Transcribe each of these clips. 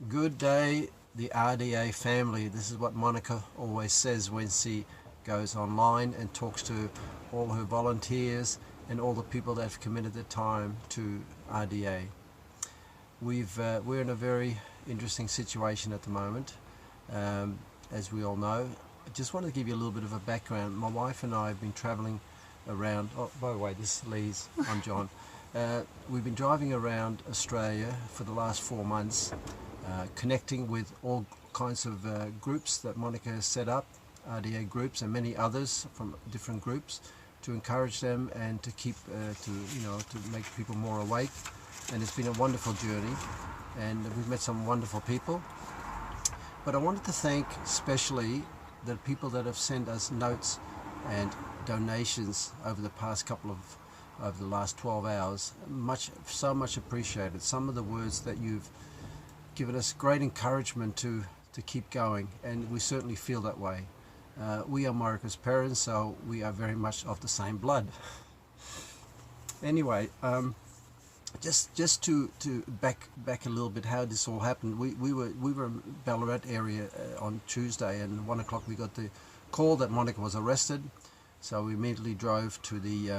Good day, the RDA family. This is what Monica always says when she goes online and talks to all her volunteers and all the people that have committed their time to RDA. We're in a very interesting situation at the moment, as we all know. I just wanted to give you a little bit of a background. My wife and I have been traveling around. Oh, by the way, this is Liz. I'm John. We've been driving around Australia for the last 4 months, connecting with all kinds of groups that Monica has set up, RDA groups and many others from different groups, to encourage them and to keep to make people more awake. And it's been a wonderful journey, and we've met some wonderful people. But I wanted to thank especially the people that have sent us notes and donations over the past over the last 12 hours. So much appreciated. Some of the words that you've given us great encouragement to keep going, and we certainly feel that way. We are Monica's parents, so we are very much of the same blood. Anyway, just to back a little bit how this all happened. We were in Ballarat area on Tuesday, and 1 o'clock we got the call that Monica was arrested. So we immediately drove to the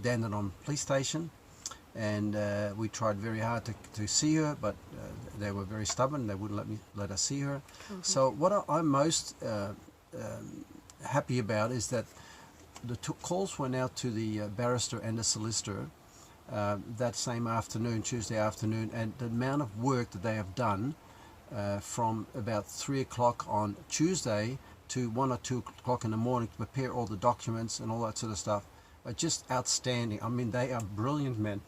Dandenong police station, and we tried very hard to see her, but they were very stubborn. They wouldn't let us see her. Mm-hmm. So what I'm most happy about is that the calls went out to the barrister and the solicitor that same afternoon, Tuesday afternoon, and the amount of work that they have done from about 3 o'clock on Tuesday to 1 or 2 o'clock in the morning to prepare all the documents and all that sort of stuff are just outstanding. I mean, they are brilliant men.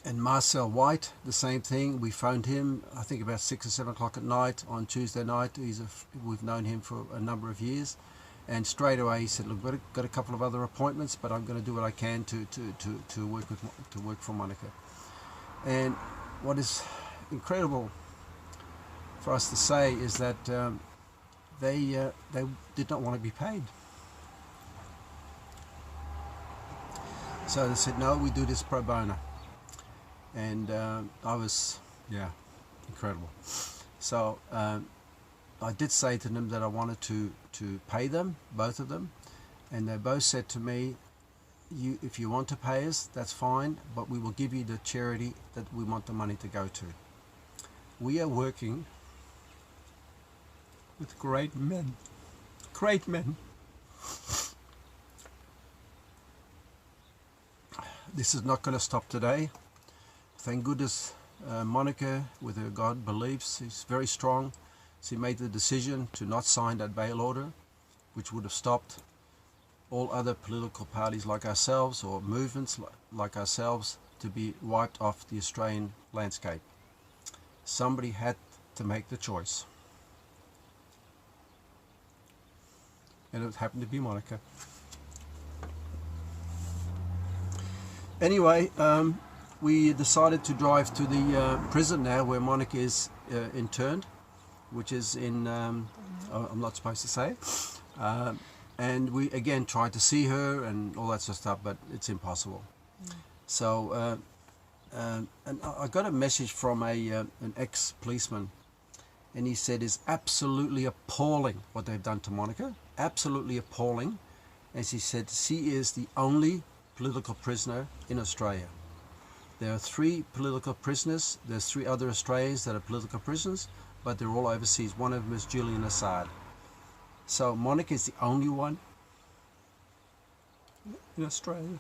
And Marcel White, the same thing. We phoned him, I think about 6 or 7 o'clock at night on Tuesday night. We've known him for a number of years, and straight away he said, "Look, I've got a couple of other appointments, but I'm going to do what I can to work for Monica." And what is incredible for us to say is that they did not want to be paid. So they said, "No, we do this pro bono." And I was, incredible. So I did say to them that I wanted to pay them, both of them, and they both said to me, if you want to pay us, that's fine, but we will give you the charity that we want the money to go to. We are working with great men. Great men. This is not going to stop today. Thank goodness Monica, with her God beliefs, is very strong. She made the decision to not sign that bail order, which would have stopped all other political parties like ourselves, or movements like ourselves, to be wiped off the Australian landscape. Somebody had to make the choice. And it happened to be Monica. Anyway, we decided to drive to the prison now where Monica is interned, which is in, I'm not supposed to say. And we again tried to see her and all that sort of stuff, but it's impossible. Mm. So, and I got a message from an ex-policeman, and he said it's absolutely appalling what they've done to Monica. Absolutely appalling. As he said, she is the only political prisoner in Australia. There are 3 political prisoners. There's 3 other Australians that are political prisoners, but they're all overseas. One of them is Julian Assad. So Monica is the only one in Australia.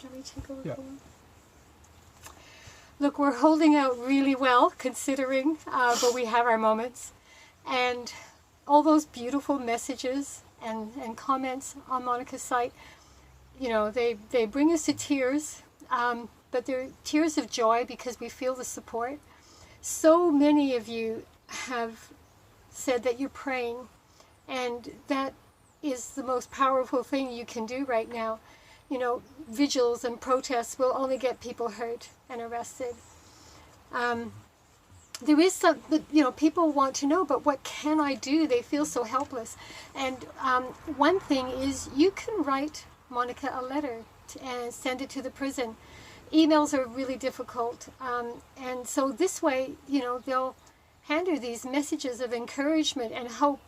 Can we take a look? Yeah. Look, we're holding out really well, considering, but we have our moments. And all those beautiful messages and comments on Monica's site, they bring us to tears, but they're tears of joy because we feel the support. So many of you have said that you're praying, and that is the most powerful thing you can do right now. Vigils and protests will only get people hurt and arrested. There is some, people want to know, but what can I do? They feel so helpless. And one thing is, you can write Monica a letter and send it to the prison. emails are really difficult. And so this way, you know, they'll hand her these messages of encouragement and hope.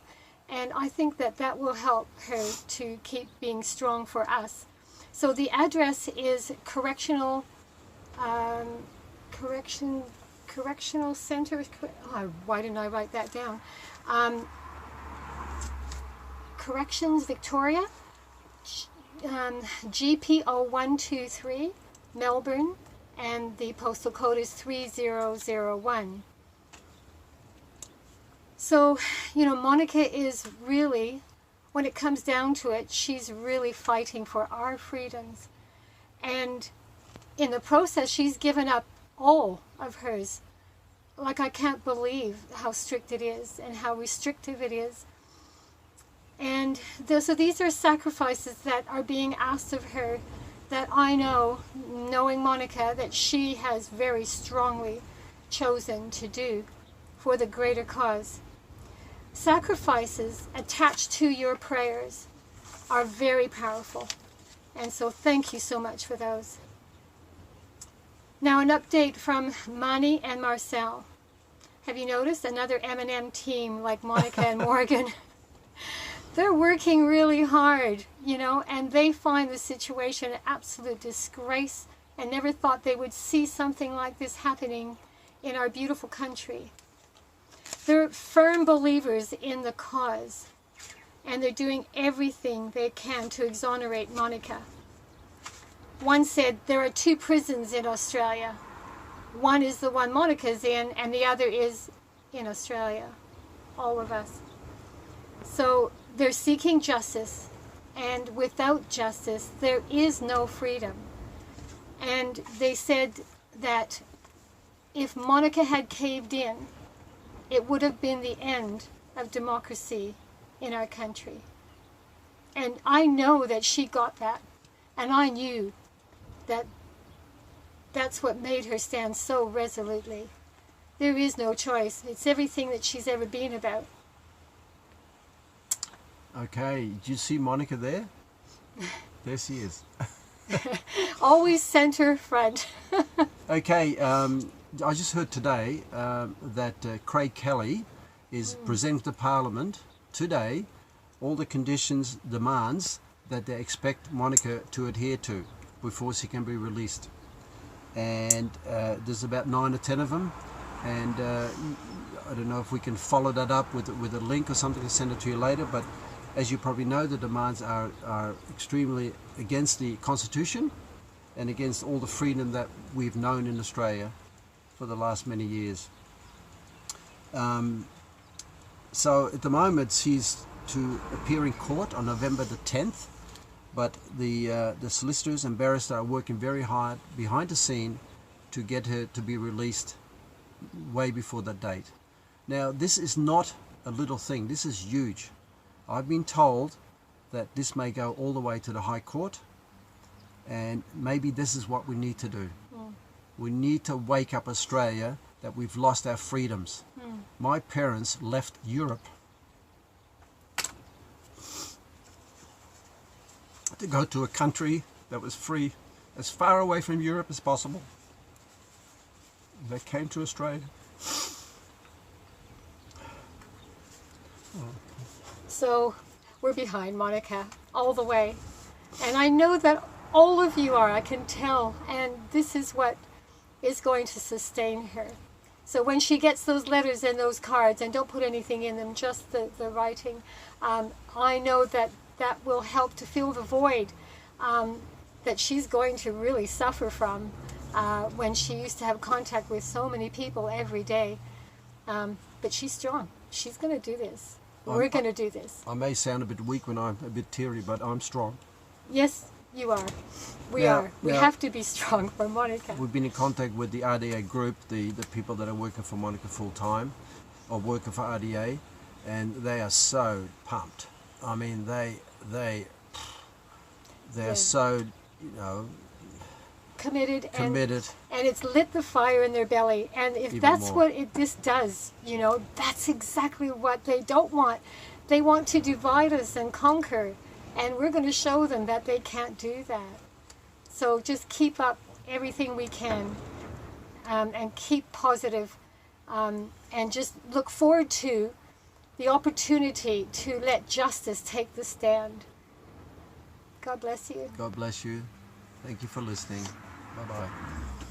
And I think that that will help her to keep being strong for us. So the address is Correctional Center. Oh, why didn't I write that down? Corrections Victoria, GPO 123, Melbourne, and the postal code is 3001. So, you know, Monica is really, when it comes down to it, she's really fighting for our freedoms. And in the process, she's given up all of hers. Like, I can't believe how strict it is and how restrictive it is. And so these are sacrifices that are being asked of her that I know, knowing Monica, that she has very strongly chosen to do for the greater cause. Sacrifices attached to your prayers are very powerful. And so thank you so much for those. Now an update from Mani and Marcel. Have you noticed another M&M team like Monica and Morgan? They're working really hard, you know, and they find the situation an absolute disgrace and never thought they would see something like this happening in our beautiful country. They're firm believers in the cause, and they're doing everything they can to exonerate Monica. One said there are 2 prisons in Australia. One is the one Monica's in, and the other is in Australia. All of us. So they're seeking justice, and without justice, there is no freedom. And they said that if Monica had caved in, it would have been the end of democracy in our country. And I know that she got that, and I knew that that's what made her stand so resolutely. There is no choice. It's everything that she's ever been about. Okay, did you see Monica there? There she is. Always center front. Okay, I just heard today that Craig Kelly is presenting to Parliament today all the conditions, demands that they expect Monica to adhere to before she can be released. And there's about 9 or 10 of them, and I don't know if we can follow that up with a link or something to send it to you later, but as you probably know, the demands are extremely against the Constitution and against all the freedom that we've known in Australia for the last many years. So at the moment she's to appear in court on November the 10th, but the solicitors and barrister are working very hard behind the scene to get her to be released way before that date. Now this is not a little thing, this is huge. I've been told that this may go all the way to the High Court, and maybe this is what we need to do. We need to wake up Australia that we've lost our freedoms. My parents left Europe to go to a country that was free, as far away from Europe as possible. They came to Australia. So we're behind Monica all the way. And I know that all of you are, I can tell, and this is what is going to sustain her. So when she gets those letters and those cards, and don't put anything in them, just the writing, I know that that will help to fill the void that she's going to really suffer from when she used to have contact with so many people every day. But she's strong. She's going to do this. We're going to do this. I may sound a bit weak when I'm a bit teary, but I'm strong. Yes, you are. We are. We have to be strong for Monica. We've been in contact with the RDA group, the people that are working for Monica full time, or working for RDA, and they are so pumped. I mean, they are so, you know, committed. And it's lit the fire in their belly. And if that's more. what this does, you know, that's exactly what they don't want. They want to divide us and conquer, and we're going to show them that they can't do that. So just keep up everything we can, and keep positive, and just look forward to the opportunity to let justice take the stand. God bless you. God bless you. Thank you for listening. Bye-bye.